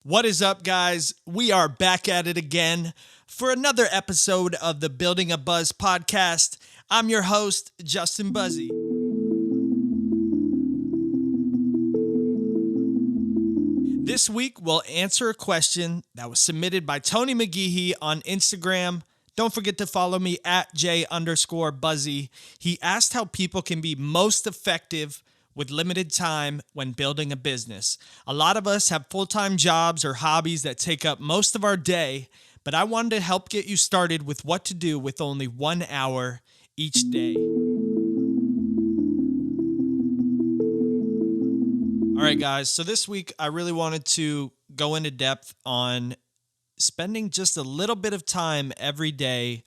What is up, guys? We are back at it again for another episode of the Building a Buzz podcast. I'm your host, Justin Buzzi. This week, we'll answer a question that was submitted by Tony McGeehee on Instagram. Don't forget to follow me at J_Buzzi. He asked how people can be most effective with limited time when building a business. A lot of us have full-time jobs or hobbies that take up most of our day, but I wanted to help get you started with what to do with only 1 hour each day. All right, guys, so this week I really wanted to go into depth on spending just a little bit of time every day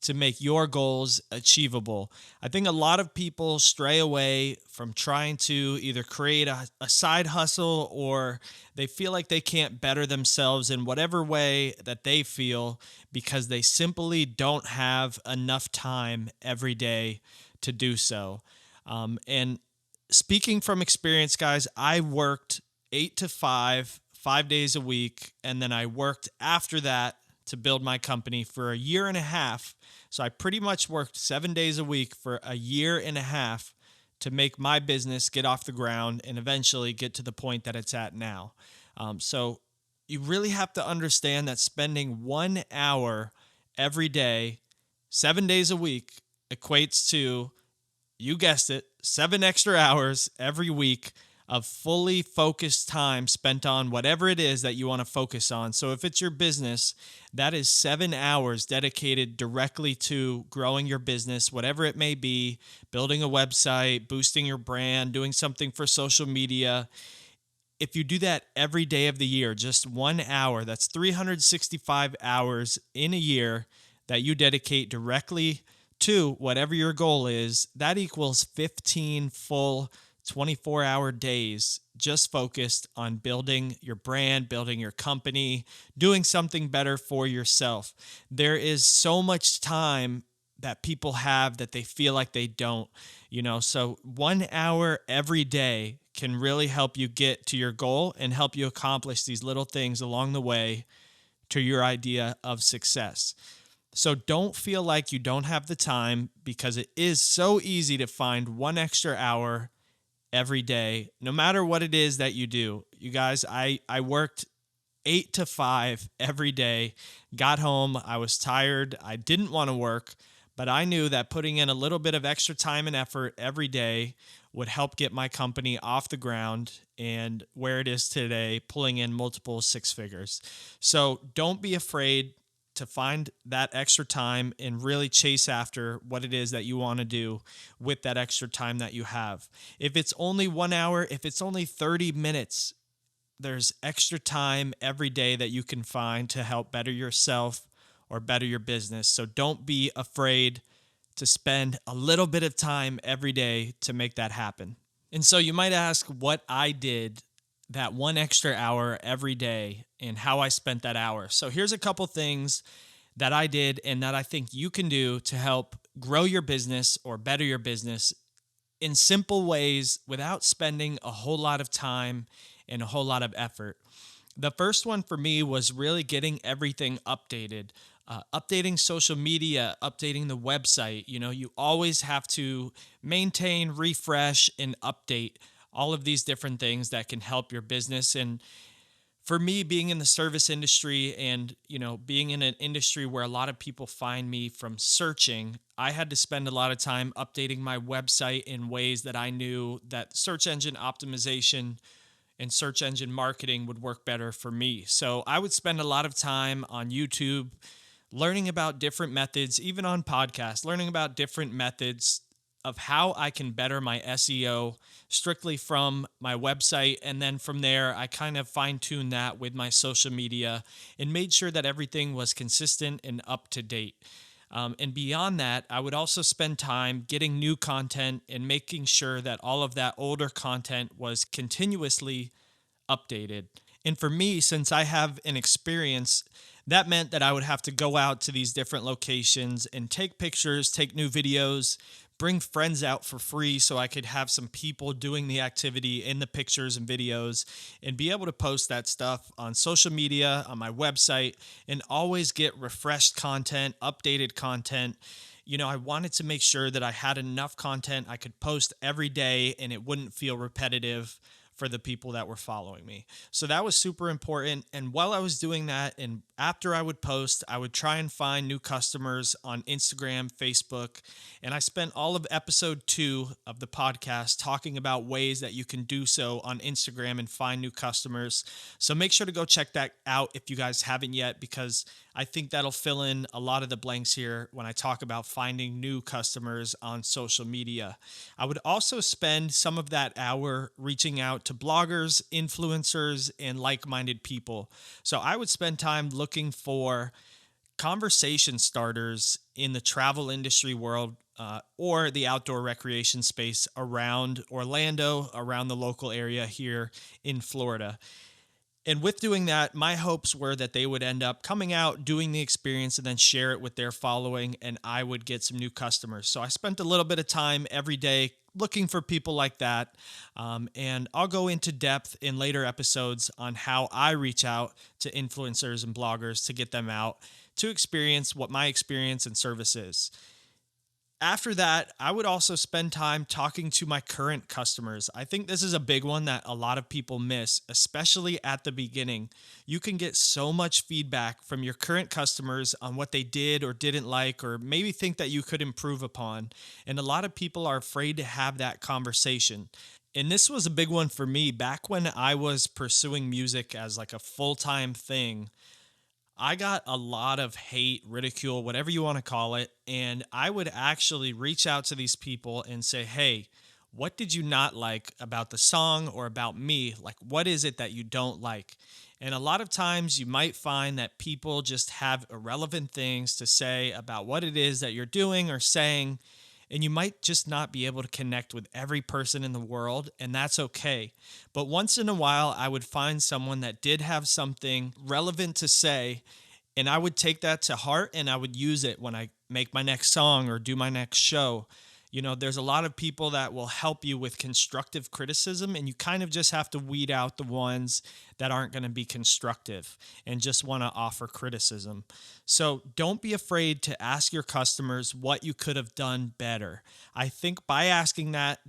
to make your goals achievable. I think a lot of people stray away from trying to either create a side hustle, or they feel like they can't better themselves in whatever way that they feel because they simply don't have enough time every day to do so. And speaking from experience, guys, I worked 8 to 5 days a week, and then I worked after that to build my company for a year and a half. So I pretty much worked 7 days a week for a year and a half to make my business get off the ground and eventually get to the point that it's at now. So you really have to understand that spending 1 hour every day, 7 days a week, equates to, you guessed it, 7 extra hours every week of fully focused time spent on whatever it is that you want to focus on. So if it's your business, that is 7 hours dedicated directly to growing your business, whatever it may be, building a website, boosting your brand, doing something for social media. If you do that every day of the year, just 1 hour, that's 365 hours in a year that you dedicate directly to whatever your goal is. That equals 15 full 24-hour days just focused on building your brand, building your company, doing something better for yourself. There is so much time that people have that they feel like they don't, so 1 hour every day can really help you get to your goal and help you accomplish these little things along the way to your idea of success. So don't feel like you don't have the time, because it is so easy to find 1 extra hour every day, no matter what it is that you do. You guys, I worked 8 to 5 every day, got home, I was tired, I didn't want to work, but I knew that putting in a little bit of extra time and effort every day would help get my company off the ground and where it is today, pulling in multiple six figures. So don't be afraid to find that extra time and really chase after what it is that you want to do with that extra time that you have. If it's only 1 hour, if it's only 30 minutes, there's extra time every day that you can find to help better yourself or better your business. So don't be afraid to spend a little bit of time every day to make that happen. And so you might ask what I did that 1 extra hour every day and how I spent that hour. So here's a couple things that I did and that I think you can do to help grow your business or better your business in simple ways without spending a whole lot of time and a whole lot of effort. The first one for me was really getting everything updated. Updating social media, updating the website. You always have to maintain, refresh, and update all of these different things that can help your business. And for me, being in the service industry and, being in an industry where a lot of people find me from searching, I had to spend a lot of time updating my website in ways that I knew that search engine optimization and search engine marketing would work better for me. So I would spend a lot of time on YouTube, learning about different methods, even on podcasts, learning about different methods of how I can better my SEO strictly from my website. And then from there, I kind of fine-tuned that with my social media and made sure that everything was consistent and up to date. And beyond that, I would also spend time getting new content and making sure that all of that older content was continuously updated. And for me, since I have an experience, that meant that I would have to go out to these different locations and take pictures, take new videos, bring friends out for free so I could have some people doing the activity in the pictures and videos and be able to post that stuff on social media, on my website, and always get refreshed content, updated content. I wanted to make sure that I had enough content I could post every day and it wouldn't feel repetitive for the people that were following me. So that was super important. And while I was doing that, and after I would post, I would try and find new customers on Instagram, Facebook. And I spent all of episode 2 of the podcast talking about ways that you can do so on Instagram and find new customers. So make sure to go check that out if you guys haven't yet, because I think that'll fill in a lot of the blanks here when I talk about finding new customers on social media. I would also spend some of that hour reaching out to bloggers, influencers, and like-minded people. So I would spend time looking for conversation starters in the travel industry world or the outdoor recreation space around Orlando, around the local area here in Florida. And with doing that, my hopes were that they would end up coming out, doing the experience, and then share it with their following, and I would get some new customers. So I spent a little bit of time every day looking for people like that. And I'll go into depth in later episodes on how I reach out to influencers and bloggers to get them out to experience what my experience and service is. After that, I would also spend time talking to my current customers. I think this is a big one that a lot of people miss, especially at the beginning. You can get so much feedback from your current customers on what they did or didn't like, or maybe think that you could improve upon. And a lot of people are afraid to have that conversation. And this was a big one for me back when I was pursuing music as like a full-time thing. I got a lot of hate, ridicule, whatever you want to call it. And I would actually reach out to these people and say, hey, what did you not like about the song or about me? Like, what is it that you don't like? And a lot of times you might find that people just have irrelevant things to say about what it is that you're doing or saying. And you might just not be able to connect with every person in the world, and that's okay. But once in a while, I would find someone that did have something relevant to say, and I would take that to heart and I would use it when I make my next song or do my next show. There's a lot of people that will help you with constructive criticism, and you kind of just have to weed out the ones that aren't going to be constructive and just want to offer criticism. So don't be afraid to ask your customers what you could have done better. I think by asking that,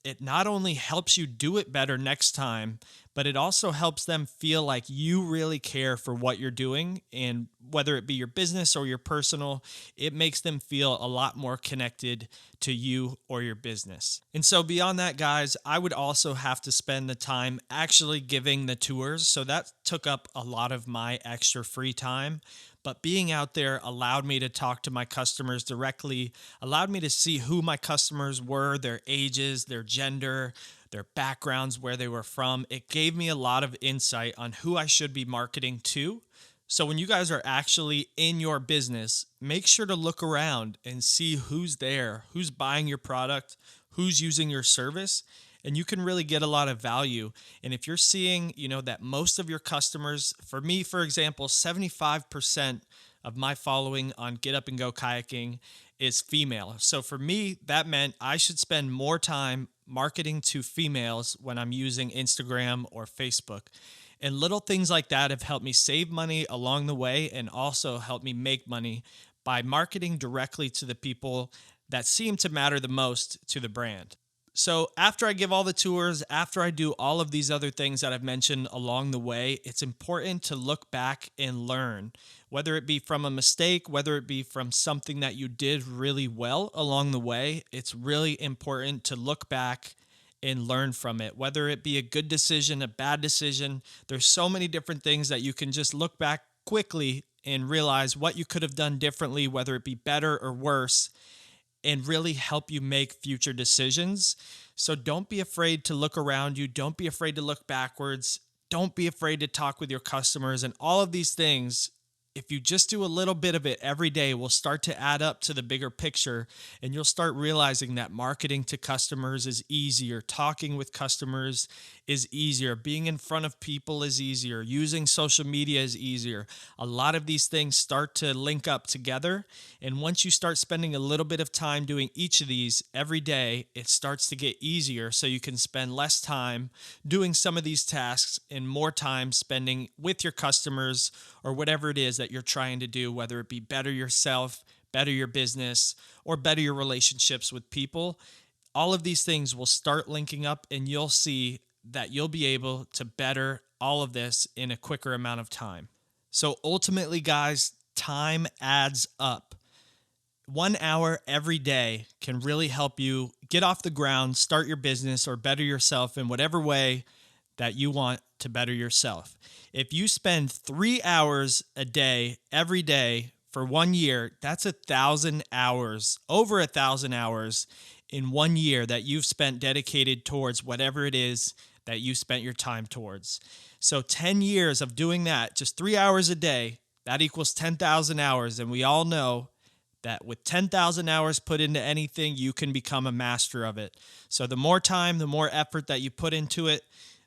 it not only helps you do it better next time, but it also helps them feel like you really care for what you're doing. And whether it be your business or your personal, it makes them feel a lot more connected to you or your business. And so beyond that, guys, I would also have to spend the time actually giving the tours. So that took up a lot of my extra free time. But being out there allowed me to talk to my customers directly, allowed me to see who my customers were, their ages, their gender, their backgrounds, where they were from. It gave me a lot of insight on who I should be marketing to. So when you guys are actually in your business, make sure to look around and see who's there, who's buying your product, who's using your service, and you can really get a lot of value. And if you're seeing, that most of your customers, for me, for example, 75% of my following on Get Up and Go Kayaking is female. So for me, that meant I should spend more time marketing to females when I'm using Instagram or Facebook. And little things like that have helped me save money along the way and also helped me make money by marketing directly to the people that seem to matter the most to the brand. So after I give all the tours, after I do all of these other things that I've mentioned along the way, it's important to look back and learn, whether it be from a mistake, whether it be from something that you did really well along the way. It's really important to look back and learn from it, whether it be a good decision, a bad decision. There's so many different things that you can just look back quickly and realize what you could have done differently, whether it be better or worse, and really help you make future decisions. So don't be afraid to look around you. Don't be afraid to look backwards. Don't be afraid to talk with your customers. And all of these things, if you just do a little bit of it every day, will start to add up to the bigger picture. And you'll start realizing that marketing to customers is easier. Talking with customers is easier. Being in front of people is easier. Using social media is easier. A lot of these things start to link up together. And once you start spending a little bit of time doing each of these every day, it starts to get easier. So you can spend less time doing some of these tasks and more time spending with your customers or whatever it is that you're trying to do, whether it be better yourself, better your business, or better your relationships with people. All of these things will start linking up, and you'll see that you'll be able to better all of this in a quicker amount of time. So ultimately, guys, time adds up. 1 hour every day can really help you get off the ground, start your business, or better yourself in whatever way that you want to better yourself. If you spend 3 hours a day, every day for 1 year, that's 1,000 hours, over 1,000 hours in 1 year that you've spent dedicated towards whatever it is that you spent your time towards. So 10 years of doing that, just 3 hours a day, that equals 10,000 hours. And we all know that with 10,000 hours put into anything, you can become a master of it. So the more time, the more effort that you put into it,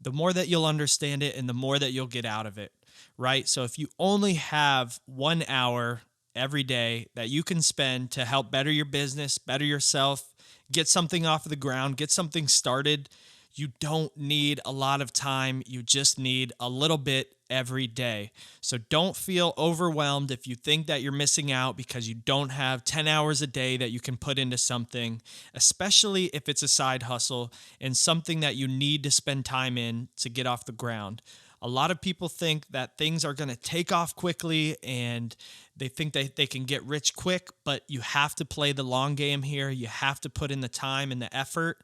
the more that you'll understand it and the more that you'll get out of it, right? So if you only have 1 hour every day that you can spend to help better your business, better yourself, get something off the ground, get something started, you don't need a lot of time. You just need a little bit every day. So don't feel overwhelmed if you think that you're missing out because you don't have 10 hours a day that you can put into something, especially if it's a side hustle and something that you need to spend time in to get off the ground. A lot of people think that things are going to take off quickly and they think that they can get rich quick, but you have to play the long game here. You have to put in the time and the effort.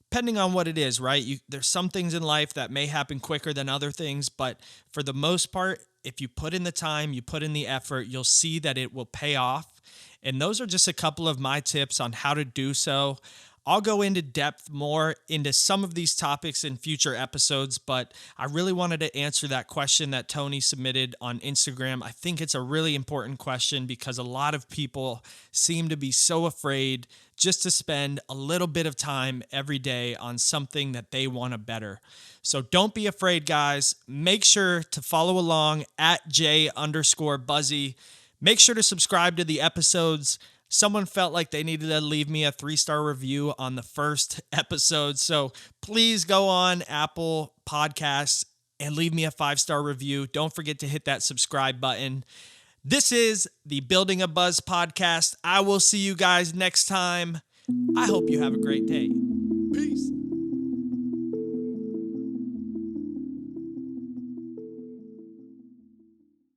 Depending on what it is, right? There's some things in life that may happen quicker than other things, but for the most part, if you put in the time, you put in the effort, you'll see that it will pay off. And those are just a couple of my tips on how to do so. I'll go into depth more into some of these topics in future episodes, but I really wanted to answer that question that Tony submitted on Instagram. I think it's a really important question because a lot of people seem to be so afraid just to spend a little bit of time every day on something that they want to better. So don't be afraid, guys. Make sure to follow along at J_Buzzi. Make sure to subscribe to the episodes. Someone felt like they needed to leave me a 3-star review on the first episode. So please go on Apple Podcasts and leave me a 5-star review. Don't forget to hit that subscribe button. This is the Building a Buzz podcast. I will see you guys next time. I hope you have a great day. Peace.